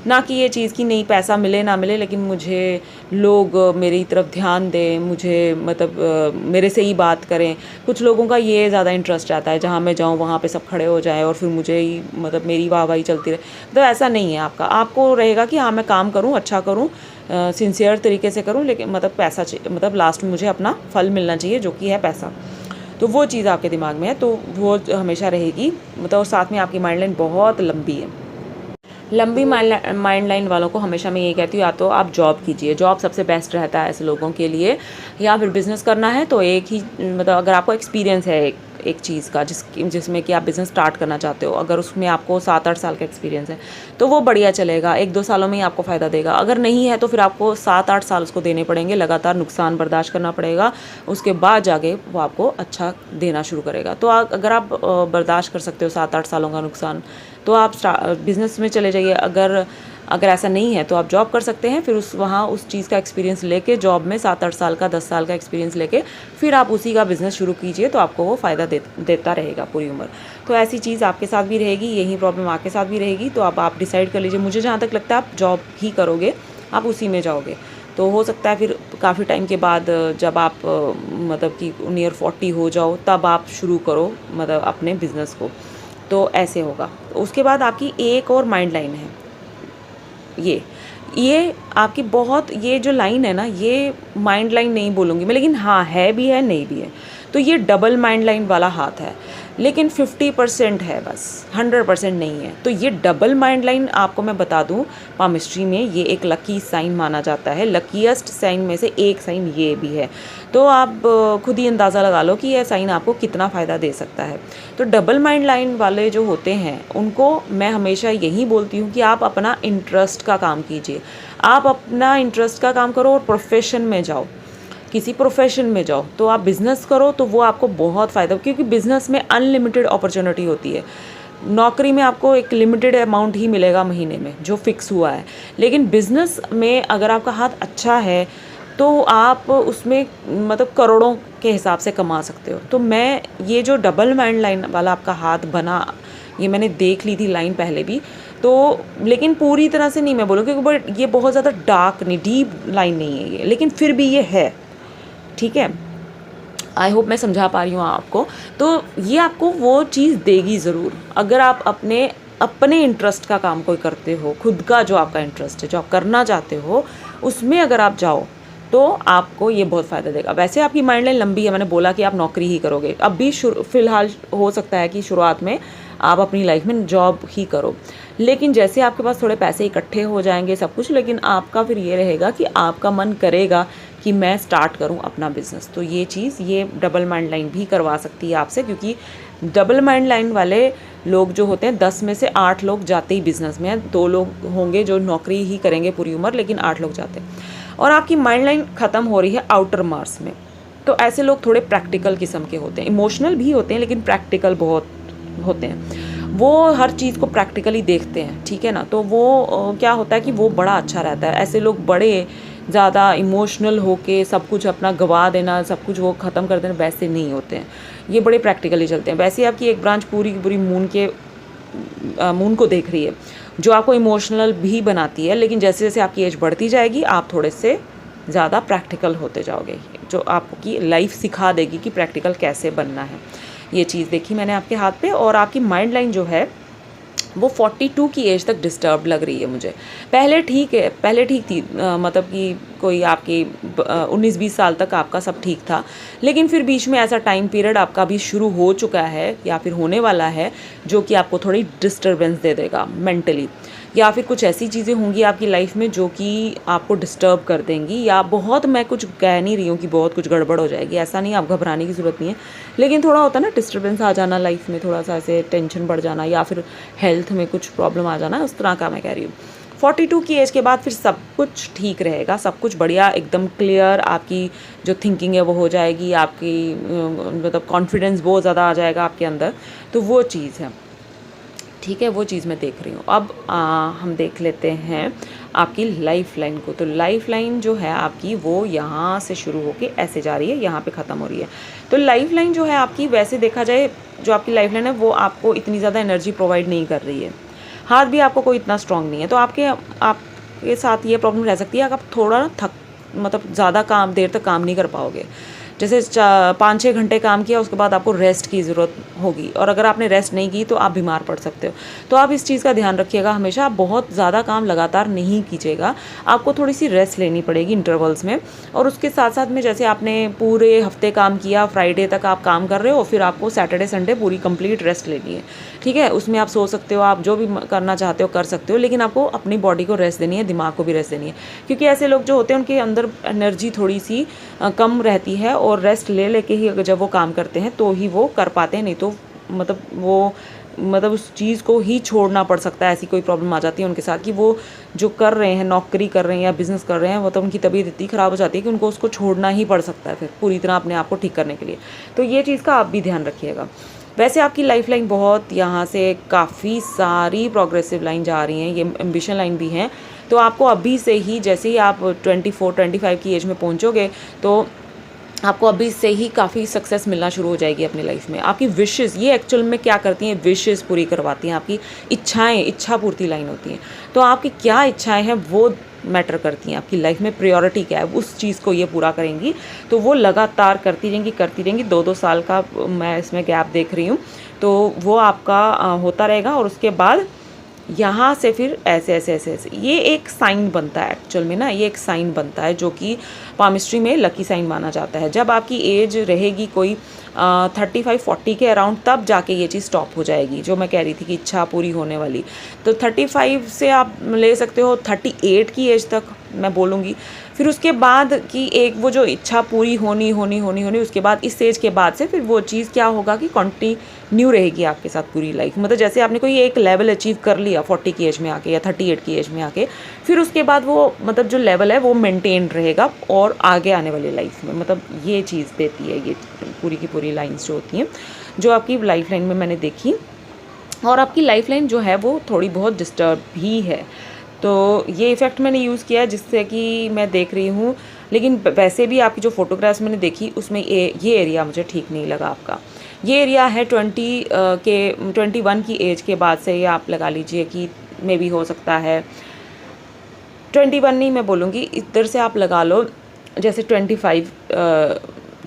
ना कि ये चीज़ कि नहीं पैसा मिले ना मिले लेकिन मुझे लोग मेरी तरफ ध्यान दें, मुझे मतलब मेरे से ही बात करें। कुछ लोगों का ये ज़्यादा इंटरेस्ट आता है, जहाँ मैं जाऊँ वहाँ पे सब खड़े हो जाएं और फिर मुझे ही मतलब मेरी वाहवाही चलती रहे। तो ऐसा नहीं है आपका। आपको रहेगा कि हाँ मैं काम करूँ, अच्छा करूँ, सिंसियर तरीके से करूँ, लेकिन मतलब पैसा मतलब लास्ट में मुझे अपना फल मिलना चाहिए जो कि है पैसा। तो वो चीज़ आपके दिमाग में है, तो वो हमेशा रहेगी। मतलब साथ में आपकी माइंड लाइन बहुत लंबी है। लंबी माइंड लाइन वालों को हमेशा मैं ये कहती हूँ, या तो आप जॉब कीजिए, जॉब सबसे बेस्ट रहता है ऐसे लोगों के लिए, या फिर बिज़नेस करना है तो एक ही मतलब अगर आपको एक्सपीरियंस है एक एक चीज़ का जिसमें कि आप बिज़नेस स्टार्ट करना चाहते हो, अगर उसमें आपको 7-8 साल का एक्सपीरियंस है तो वो बढ़िया चलेगा, 1-2 सालों में ही आपको फ़ायदा देगा। अगर नहीं है तो फिर आपको 7-8 साल उसको देने पड़ेंगे, लगातार नुकसान बर्दाश्त करना पड़ेगा, उसके बाद जाके वो आपको अच्छा देना शुरू करेगा। तो अगर आप बर्दाश्त कर सकते हो 7-8 सालों का नुकसान तो आप बिज़नेस में चले जाइए। अगर ऐसा नहीं है तो आप जॉब कर सकते हैं, फिर उस चीज़ का एक्सपीरियंस लेके जॉब में 7-8 साल का 10 साल का एक्सपीरियंस लेके फिर आप उसी का बिज़नेस शुरू कीजिए, तो आपको वो फ़ायदा देता रहेगा पूरी उम्र। तो ऐसी चीज़ आपके साथ भी रहेगी, यही प्रॉब्लम आपके साथ भी रहेगी। तो अब आप डिसाइड कर लीजिए। मुझे जहाँ तक लगता है आप जॉब ही करोगे, आप उसी में जाओगे। तो हो सकता है फिर काफ़ी टाइम के बाद जब आप मतलब कि नियर 40 हो जाओ तब आप शुरू करो मतलब अपने बिज़नेस को, तो ऐसे होगा। उसके बाद आपकी एक और माइंड लाइन है, ये आपकी बहुत, ये जो लाइन है ना, ये माइंड लाइन नहीं बोलूँगी मैं, लेकिन हाँ है भी है नहीं भी है। तो ये डबल माइंड लाइन वाला हाथ है, लेकिन 50% है बस, 100% नहीं है। तो ये डबल माइंड लाइन आपको मैं बता दूं, पामिस्ट्री में ये एक लकी साइन माना जाता है, लकीएस्ट साइन में से एक साइन ये भी है। तो आप खुद ही अंदाज़ा लगा लो कि यह साइन आपको कितना फ़ायदा दे सकता है। तो डबल माइंड लाइन वाले जो होते हैं उनको मैं हमेशा यही बोलती हूँ कि आप अपना इंटरेस्ट का काम कीजिए, आप अपना इंटरेस्ट का काम करो और प्रोफेशन में जाओ, किसी प्रोफेशन में जाओ। तो आप बिज़नेस करो तो वो आपको बहुत फ़ायदा, क्योंकि बिज़नेस में अनलिमिटेड अपॉर्चुनिटी होती है। नौकरी में आपको एक लिमिटेड अमाउंट ही मिलेगा महीने में जो फिक्स हुआ है, लेकिन बिज़नेस में अगर आपका हाथ अच्छा है तो आप उसमें मतलब करोड़ों के हिसाब से कमा सकते हो। तो मैं ये जो डबल माइंड लाइन वाला आपका हाथ बना, ये मैंने देख ली थी लाइन पहले भी, तो लेकिन पूरी तरह से नहीं मैं बोलूँ, क्योंकि ये बहुत ज़्यादा डार्क नहीं, डीप लाइन नहीं है ये, लेकिन फिर भी ये है, ठीक है। आई होप मैं समझा पा रही हूँ आपको। तो ये आपको वो चीज़ देगी ज़रूर, अगर आप अपने इंटरेस्ट का काम कोई करते हो, खुद का जो आपका इंटरेस्ट है, जो आप करना चाहते हो, उसमें अगर आप जाओ तो आपको ये बहुत फ़ायदा देगा। वैसे आपकी माइंड लाइन लंबी है, मैंने बोला कि आप नौकरी ही करोगे, अब भी फ़िलहाल हो सकता है कि शुरुआत में आप अपनी लाइफ में जॉब ही करो, लेकिन जैसे आपके पास थोड़े पैसे इकट्ठे हो जाएंगे सब कुछ, लेकिन आपका फिर ये रहेगा कि आपका मन करेगा कि मैं स्टार्ट करूं अपना बिज़नेस। तो ये चीज़ ये डबल माइंड लाइन भी करवा सकती है आपसे, क्योंकि डबल माइंड लाइन वाले लोग जो होते हैं 10 में से 8 लोग जाते ही बिज़नेस में हैं, 2 लोग होंगे जो नौकरी ही करेंगे पूरी उम्र, लेकिन 8 लोग जाते हैं। और आपकी माइंड लाइन ख़त्म हो रही है आउटर मार्स में। तो ऐसे लोग थोड़े प्रैक्टिकल किस्म के होते हैं, इमोशनल भी होते हैं लेकिन प्रैक्टिकल बहुत होते हैं, वो हर चीज़ को प्रैक्टिकली देखते हैं, ठीक है ना। तो वो क्या होता है कि वो बड़ा अच्छा रहता है। ऐसे लोग बड़े ज़्यादा इमोशनल होके सब कुछ अपना गवा देना, सब कुछ वो ख़त्म कर देना, वैसे नहीं होते हैं, ये बड़े प्रैक्टिकली चलते हैं। वैसे आपकी एक ब्रांच पूरी की पूरी मून को देख रही है, जो आपको इमोशनल भी बनाती है, लेकिन जैसे जैसे आपकी एज बढ़ती जाएगी आप थोड़े से ज़्यादा प्रैक्टिकल होते जाओगे, जो आपकी लाइफ सिखा देगी कि प्रैक्टिकल कैसे बनना है। ये चीज़ देखी मैंने आपके हाथ पे। और आपकी माइंड लाइन जो है वो 42 की एज तक डिस्टर्ब लग रही है मुझे। पहले ठीक थी, मतलब कि कोई आपकी 19-20 साल तक आपका सब ठीक था, लेकिन फिर बीच में ऐसा टाइम पीरियड आपका भी शुरू हो चुका है या फिर होने वाला है जो कि आपको थोड़ी डिस्टर्बेंस दे देगा मेंटली, या फिर कुछ ऐसी चीज़ें होंगी आपकी लाइफ में जो कि आपको डिस्टर्ब कर देंगी, या बहुत, मैं कुछ कह नहीं रही हूँ कि बहुत कुछ गड़बड़ हो जाएगी, ऐसा नहीं, आप घबराने की ज़रूरत नहीं है, लेकिन थोड़ा होता है ना डिस्टर्बेंस आ जाना लाइफ में, थोड़ा सा ऐसे टेंशन बढ़ जाना, या फिर हेल्थ में कुछ प्रॉब्लम आ जाना, उस तरह का मैं कह रही हूँ। 42 की एज के बाद फिर सब कुछ ठीक रहेगा, सब कुछ बढ़िया एकदम क्लियर, आपकी जो थिंकिंग है वो हो जाएगी, आपकी मतलब कॉन्फिडेंस बहुत ज़्यादा आ जाएगा आपके अंदर। तो वो चीज़ है, ठीक है, वो चीज़ मैं देख रही हूँ। अब हम देख लेते हैं आपकी लाइफ लाइन को। तो लाइफ लाइन जो है आपकी वो यहाँ से शुरू होके ऐसे जा रही है, यहाँ पे ख़त्म हो रही है। तो लाइफ लाइन जो है आपकी, वैसे देखा जाए जो आपकी लाइफ लाइन है वो आपको इतनी ज़्यादा एनर्जी प्रोवाइड नहीं कर रही है, हाथ भी आपको कोई इतना स्ट्रॉन्ग नहीं है। तो आपके साथ ये प्रॉब्लम रह सकती है, अगर आप थोड़ा मतलब ज़्यादा देर तक काम नहीं कर पाओगे, जैसे 5-6 घंटे काम किया उसके बाद आपको रेस्ट की ज़रूरत होगी, और अगर आपने रेस्ट नहीं की तो आप बीमार पड़ सकते हो। तो आप इस चीज़ का ध्यान रखिएगा हमेशा, आप बहुत ज़्यादा काम लगातार नहीं कीजिएगा, आपको थोड़ी सी रेस्ट लेनी पड़ेगी इंटरवल्स में। और उसके साथ साथ में जैसे आपने पूरे हफ्ते काम किया, फ्राइडे तक आप काम कर रहे हो, फिर आपको सैटरडे संडे पूरी कंप्लीट रेस्ट लेनी है, ठीक है। उसमें आप सो सकते हो, आप जो भी करना चाहते हो कर सकते हो, लेकिन आपको अपनी बॉडी को रेस्ट देनी है, दिमाग को भी रेस्ट देनी है, क्योंकि ऐसे लोग जो होते हैं उनके अंदर एनर्जी थोड़ी सी कम रहती है और रेस्ट ले लेके ही अगर जब वो काम करते हैं तो ही वो कर पाते हैं, नहीं तो मतलब उस चीज़ को ही छोड़ना पड़ सकता है। ऐसी कोई प्रॉब्लम आ जाती है उनके साथ कि वो जो कर रहे हैं, नौकरी कर रहे हैं या बिज़नेस कर रहे हैं, वो तो उनकी तबीयत इतनी ख़राब हो जाती है कि उनको उसको छोड़ना ही पड़ सकता है फिर पूरी तरह अपने आप को ठीक करने के लिए। तो ये चीज़ का आप भी ध्यान रखिएगा। वैसे आपकी लाइफ लाइन बहुत, यहाँ से काफ़ी सारी प्रोग्रेसिव लाइन जा रही हैं, ये एम्बिशन लाइन भी हैं। तो आपको अभी से ही, जैसे ही आप 24-25 की एज में पहुँचोगे, तो आपको अभी से ही काफ़ी सक्सेस मिलना शुरू हो जाएगी अपनी लाइफ में। आपकी विशेस, ये एक्चुअल में क्या करती हैं, विशेस पूरी करवाती हैं। आपकी इच्छाएं, इच्छा पूर्ति लाइन होती हैं। तो आपकी क्या इच्छाएं हैं वो मैटर करती हैं। आपकी लाइफ में प्रायोरिटी क्या है, उस चीज़ को ये पूरा करेंगी तो वो लगातार करती रहेंगी। 2-2 साल का मैं इसमें गैप देख रही हूँ, तो वो आपका होता रहेगा। और उसके बाद यहाँ से फिर ऐसे ये एक साइन बनता है एक्चुअल में ना, ये एक साइन बनता है जो कि पामिस्ट्री में लकी साइन माना जाता है। जब आपकी एज रहेगी कोई 35-40 के अराउंड, तब जाके ये चीज़ स्टॉप हो जाएगी, जो मैं कह रही थी कि इच्छा पूरी होने वाली। तो 35 से आप ले सकते हो 38 की एज तक मैं बोलूँगी। फिर उसके बाद की एक वो जो इच्छा पूरी होनी, उसके बाद इस एज के बाद से फिर वो चीज़ क्या होगा कि कंटिन्यू रहेगी आपके साथ पूरी लाइफ। मतलब जैसे आपने कोई एक लेवल अचीव कर लिया 40 की एज में आके या 38 की एज में आके, फिर उसके बाद वो मतलब जो लेवल है वो मेंटेन रहेगा और आगे आने वाली लाइफ में, मतलब ये चीज़ देती है ये पूरी की पूरी लाइन्स जो होती हैं, जो आपकी लाइफ लाइन में मैंने देखी। और आपकी लाइफ लाइन जो है वो थोड़ी बहुत डिस्टर्ब भी है। तो ये इफ़ेक्ट मैंने यूज़ किया है जिससे कि मैं देख रही हूँ। लेकिन वैसे भी आपकी जो फ़ोटोग्राफ्स मैंने देखी उसमें ये एरिया मुझे ठीक नहीं लगा आपका। ये एरिया है 21 की एज के बाद से, ये आप लगा लीजिए कि मे भी हो सकता है 21 नहीं मैं बोलूँगी, इधर से आप लगा लो जैसे 25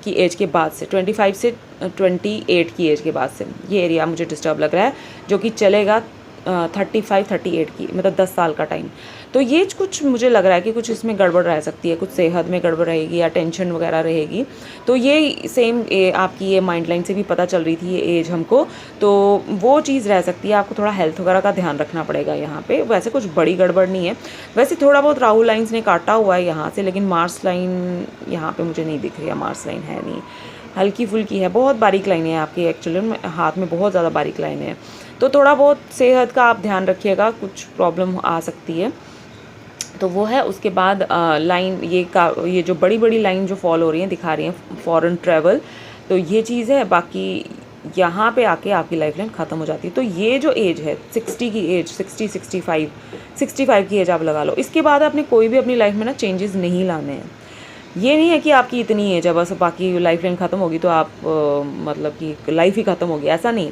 की एज के बाद से, 25 से 28 की एज के बाद से ये एरिया मुझे डिस्टर्ब लग रहा है, जो कि चलेगा 35-38 की, मतलब 10 साल का टाइम। तो ये कुछ मुझे लग रहा है कि कुछ इसमें गड़बड़ रह सकती है, कुछ सेहत में गड़बड़ रहेगी या टेंशन वगैरह रहेगी। तो ये सेम आपकी ये माइंड लाइन से भी पता चल रही थी ये एज हमको, तो वो चीज़ रह सकती है। आपको थोड़ा हेल्थ वगैरह का ध्यान रखना पड़ेगा यहाँ पे। वैसे कुछ बड़ी गड़बड़ नहीं है, वैसे थोड़ा बहुत राहु लाइन्स ने काटा हुआ है यहाँ से, लेकिन मार्स लाइन यहाँ पर मुझे नहीं दिख रही है। मार्स लाइन है नहीं, हल्की फुल्की है, बहुत बारीक लाइनें हैं आपकी एक्चुअली में, हाथ में बहुत ज़्यादा बारीक लाइनें हैं। तो थोड़ा बहुत सेहत का आप ध्यान रखिएगा, कुछ प्रॉब्लम आ सकती है, तो वो है। उसके बाद लाइन ये जो बड़ी बड़ी लाइन जो फॉल हो रही हैं दिखा रही हैं फॉरेन ट्रैवल, तो ये चीज़ है। बाकी यहाँ पे आके आपकी लाइफ लाइन ख़त्म हो जाती है। तो ये जो एज है 60 की एज, 65 की एज आप लगा लो, इसके बाद आपने कोई भी अपनी लाइफ में ना चेंजेस नहीं लाने हैं। ये नहीं है कि आपकी इतनी एज है बस बाकी लाइफ लाइन ख़त्म होगी तो आप मतलब कि लाइफ ही ख़त्म होगी, ऐसा नहीं।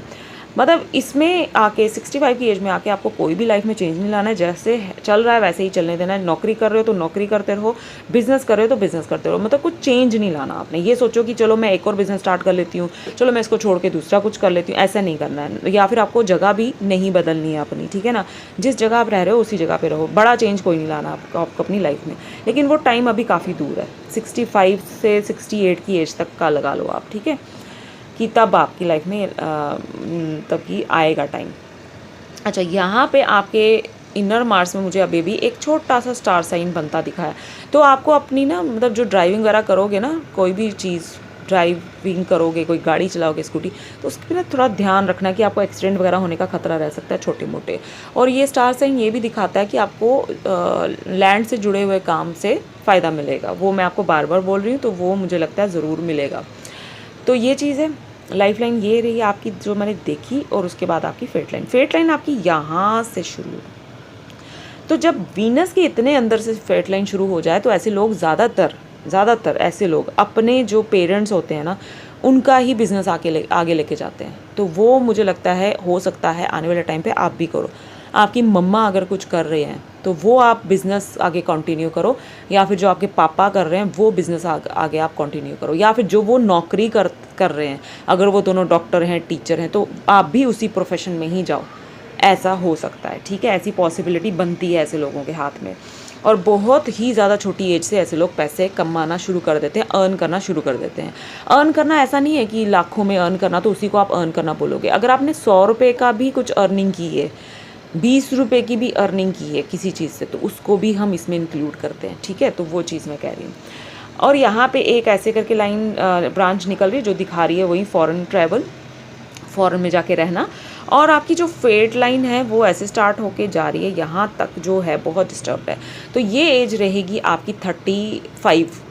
मतलब इसमें आके 65 की एज में आके आपको कोई भी लाइफ में चेंज नहीं लाना है। जैसे चल रहा है वैसे ही चलने देना है। नौकरी कर रहे हो तो नौकरी करते रहो, बिज़नेस कर रहे हो तो बिज़नेस करते रहो, मतलब कुछ चेंज नहीं लाना आपने। ये सोचो कि चलो मैं एक और बिज़नेस स्टार्ट कर लेती हूँ, चलो मैं इसको छोड़ के दूसरा कुछ कर लेती हूँ, ऐसा नहीं करना है। या फिर आपको जगह भी नहीं बदलनी है अपनी, ठीक है ना। जिस जगह आप रह रहे हो उसी जगह पर रहो, बड़ा चेंज कोई नहीं लाना आपको अपनी लाइफ में। लेकिन वो टाइम अभी काफ़ी दूर है, 65 से 68 की एज तक का लगा लो आप, ठीक है, कि तब आपकी लाइफ में तब की आएगा टाइम। अच्छा, यहाँ पे आपके इनर मार्स में मुझे अभी भी एक छोटा सा स्टार साइन बनता दिखा है। तो आपको अपनी ना मतलब जो ड्राइविंग वगैरह करोगे ना, कोई भी चीज़ ड्राइविंग करोगे, कोई गाड़ी चलाओगे, स्कूटी, तो उसके पे ना थोड़ा ध्यान रखना कि आपको एक्सीडेंट वगैरह होने का खतरा रह सकता है, छोटे मोटे। और ये स्टार साइन ये भी दिखाता है कि आपको लैंड से जुड़े हुए काम से फ़ायदा मिलेगा। वो मैं आपको बार बार बोल रही हूँ, तो वो मुझे लगता है ज़रूर मिलेगा। तो ये चीज़ है। लाइफ लाइन ये रही आपकी जो मैंने देखी। और उसके बाद आपकी फेट लाइन आपकी यहाँ से शुरू। तो जब वीनस के इतने अंदर से फेट लाइन शुरू हो जाए तो ऐसे लोग ज़्यादातर ऐसे लोग अपने जो पेरेंट्स होते हैं ना, उनका ही बिज़नेस आगे लेके जाते हैं। तो वो मुझे लगता है हो सकता है आने वाले टाइम पे आप भी करो। आपकी मम्मा अगर कुछ कर रहे हैं तो वो आप बिज़नेस आगे कंटिन्यू करो, या फिर जो आपके पापा कर रहे हैं वो बिज़नेस आगे आप कंटिन्यू करो, या फिर जो वो नौकरी कर रहे हैं, अगर वो दोनों डॉक्टर हैं, टीचर हैं, तो आप भी उसी प्रोफेशन में ही जाओ। ऐसा हो सकता है, ठीक है, ऐसी पॉसिबिलिटी बनती है ऐसे लोगों के हाथ में। और बहुत ही ज़्यादा छोटी एज से ऐसे लोग पैसे कमाना शुरू कर देते हैं, अर्न करना शुरू कर देते हैं। अर्न करना ऐसा नहीं है कि लाखों में अर्न करना तो उसी को आप अर्न करना बोलोगे। अगर आपने 100 रुपये का भी कुछ अर्निंग की है, 20 रुपये की भी अर्निंग की है किसी चीज़ से, तो उसको भी हम इसमें इंक्लूड करते हैं, ठीक है। तो वो चीज़ मैं कह रही हूँ। और यहाँ पे एक ऐसे करके लाइन ब्रांच निकल रही है जो दिखा रही है वही फॉरेन ट्रैवल, फॉरेन में जाके रहना। और आपकी जो फेट लाइन है वो ऐसे स्टार्ट होके जा रही है, यहाँ तक जो है बहुत डिस्टर्ब है। तो ये एज रहेगी आपकी 35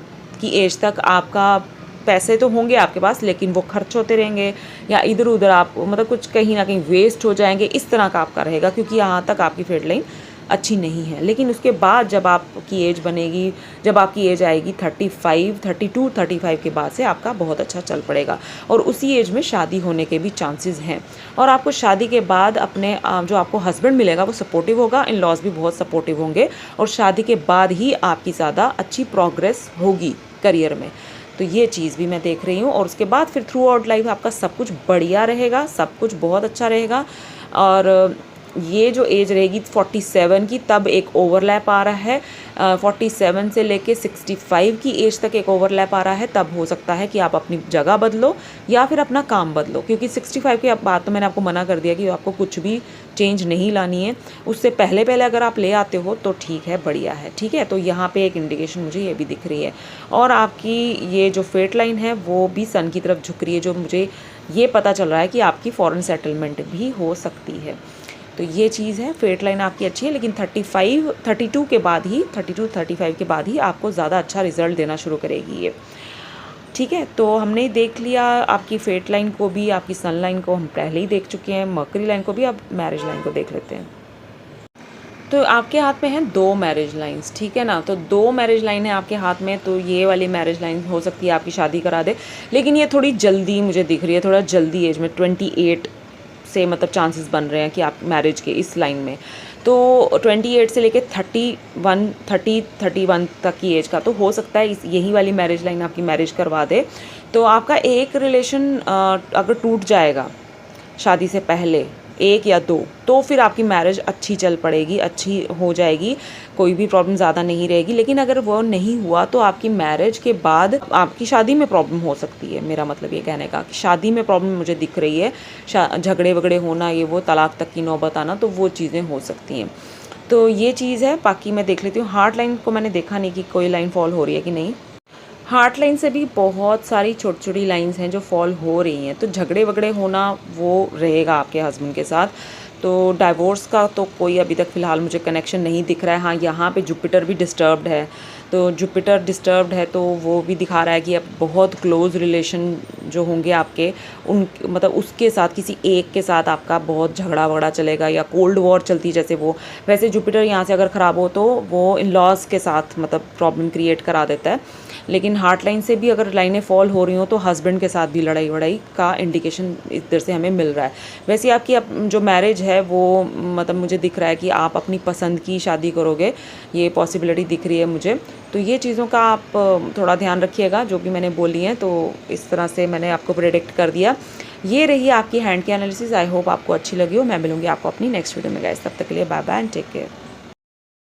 की एज तक। आपका पैसे तो होंगे आपके पास, लेकिन वो खर्च होते रहेंगे या इधर उधर आप मतलब कुछ कहीं ना कहीं वेस्ट हो जाएंगे, इस तरह का आपका रहेगा, क्योंकि यहाँ तक आपकी फेट लाइन अच्छी नहीं है। लेकिन उसके बाद जब आपकी एज बनेगी, जब आपकी एज आएगी 35, 32, 35 के बाद से आपका बहुत अच्छा चल पड़ेगा। और उसी एज में शादी होने के भी चांसेस हैं। और आपको शादी के बाद अपने जो आपको हस्बैंड मिलेगा वो सपोर्टिव होगा, इन लॉज भी बहुत सपोर्टिव होंगे, और शादी के बाद ही आपकी ज़्यादा अच्छी प्रोग्रेस होगी करियर में। तो ये चीज़ भी मैं देख रही हूँ। और उसके बाद फिर थ्रू आउट लाइफ आपका सब कुछ बढ़िया रहेगा, सब कुछ बहुत अच्छा रहेगा। और ये जो एज रहेगी 47 की, तब एक ओवरलैप आ रहा है। 47 से लेके 65 की एज तक एक ओवरलैप आ रहा है। तब हो सकता है कि आप अपनी जगह बदलो या फिर अपना काम बदलो, क्योंकि 65 के बाद तो मैंने आपको मना कर दिया कि आपको कुछ भी चेंज नहीं लानी है। उससे पहले पहले अगर आप ले आते हो तो ठीक है, बढ़िया है, ठीक है। तो यहाँ पे एक इंडिकेशन मुझे ये भी दिख रही है। और आपकी ये जो फेट लाइन है वो भी सन की तरफ झुक रही है, जो मुझे ये पता चल रहा है कि आपकी फॉरेन सेटलमेंट भी हो सकती है। तो ये चीज़ है, फेट लाइन आपकी अच्छी है, लेकिन 35, 32 के बाद ही, 32, 35 के बाद ही आपको ज़्यादा अच्छा रिजल्ट देना शुरू करेगी ये, ठीक है। तो हमने देख लिया आपकी फेट लाइन को भी, आपकी सन लाइन को हम पहले ही देख चुके हैं, मर्करी लाइन को भी। अब मैरिज लाइन को देख लेते हैं। तो आपके हाथ में हैं 2 मैरिज लाइंस, ठीक है ना। तो 2 मैरिज लाइन है आपके हाथ में। तो ये वाली मैरिज लाइन हो सकती है आपकी शादी करा दे, लेकिन ये थोड़ी जल्दी मुझे दिख रही है, थोड़ा जल्दी एज में 28 से मतलब चांसेस बन रहे हैं कि आप मैरिज के इस लाइन में। तो 28 से लेके 31 तक की एज का तो हो सकता है यही वाली मैरिज लाइन आपकी मैरिज करवा दे। तो आपका एक रिलेशन अगर टूट जाएगा शादी से पहले, 1 या 2, तो फिर आपकी मैरिज अच्छी चल पड़ेगी, अच्छी हो जाएगी, कोई भी प्रॉब्लम ज़्यादा नहीं रहेगी। लेकिन अगर वो नहीं हुआ तो आपकी मैरिज के बाद आपकी शादी में प्रॉब्लम हो सकती है। मेरा मतलब ये कहने का कि शादी में प्रॉब्लम मुझे दिख रही है, झगड़े वगड़े होना, ये वो तलाक तक की नौबत आना, तो वो चीज़ें हो सकती हैं। तो ये चीज़ है। बाकी मैं देख लेती हूँ हार्ट लाइन को, मैंने देखा नहीं कि कोई लाइन फॉल हो रही है कि नहीं। हार्ट लाइन से भी बहुत सारी छोटी छोटी लाइंस हैं जो फॉल हो रही हैं। तो झगड़े वगड़े होना वो रहेगा आपके हस्बैंड के साथ। तो डाइवोर्स का तो कोई अभी तक फ़िलहाल मुझे कनेक्शन नहीं दिख रहा है। हाँ, यहाँ पे जुपिटर भी डिस्टर्ब्ड है। तो जुपिटर डिस्टर्ब्ड है तो वो भी दिखा रहा है कि अब बहुत क्लोज़ रिलेशन जो होंगे आपके, उन मतलब उसके साथ किसी एक के साथ आपका बहुत झगड़ा वगड़ा चलेगा, या कोल्ड वॉर चलती जैसे वो। वैसे जुपिटर यहाँ से अगर ख़राब हो तो वो इन लॉज के साथ मतलब प्रॉब्लम क्रिएट करा देता है। लेकिन हार्ट लाइन से भी अगर लाइनें फॉल हो रही हो तो हस्बैंड के साथ भी लड़ाई वड़ाई का इंडिकेशन इधर से हमें मिल रहा है। वैसे आपकी जो मैरिज है वो मतलब मुझे दिख रहा है कि आप अपनी पसंद की शादी करोगे, ये पॉसिबिलिटी दिख रही है मुझे। तो ये चीज़ों का आप थोड़ा ध्यान रखिएगा जो भी मैंने बोली हैं। तो इस तरह से मैंने आपको प्रेडिक्ट कर दिया। ये रही आपकी हैंड की एनालिसिस। आई होप आपको अच्छी लगी हो। मैं मिलूंगी आपको अपनी नेक्स्ट वीडियो में गाइस। तब तक के लिए bye bye and take care.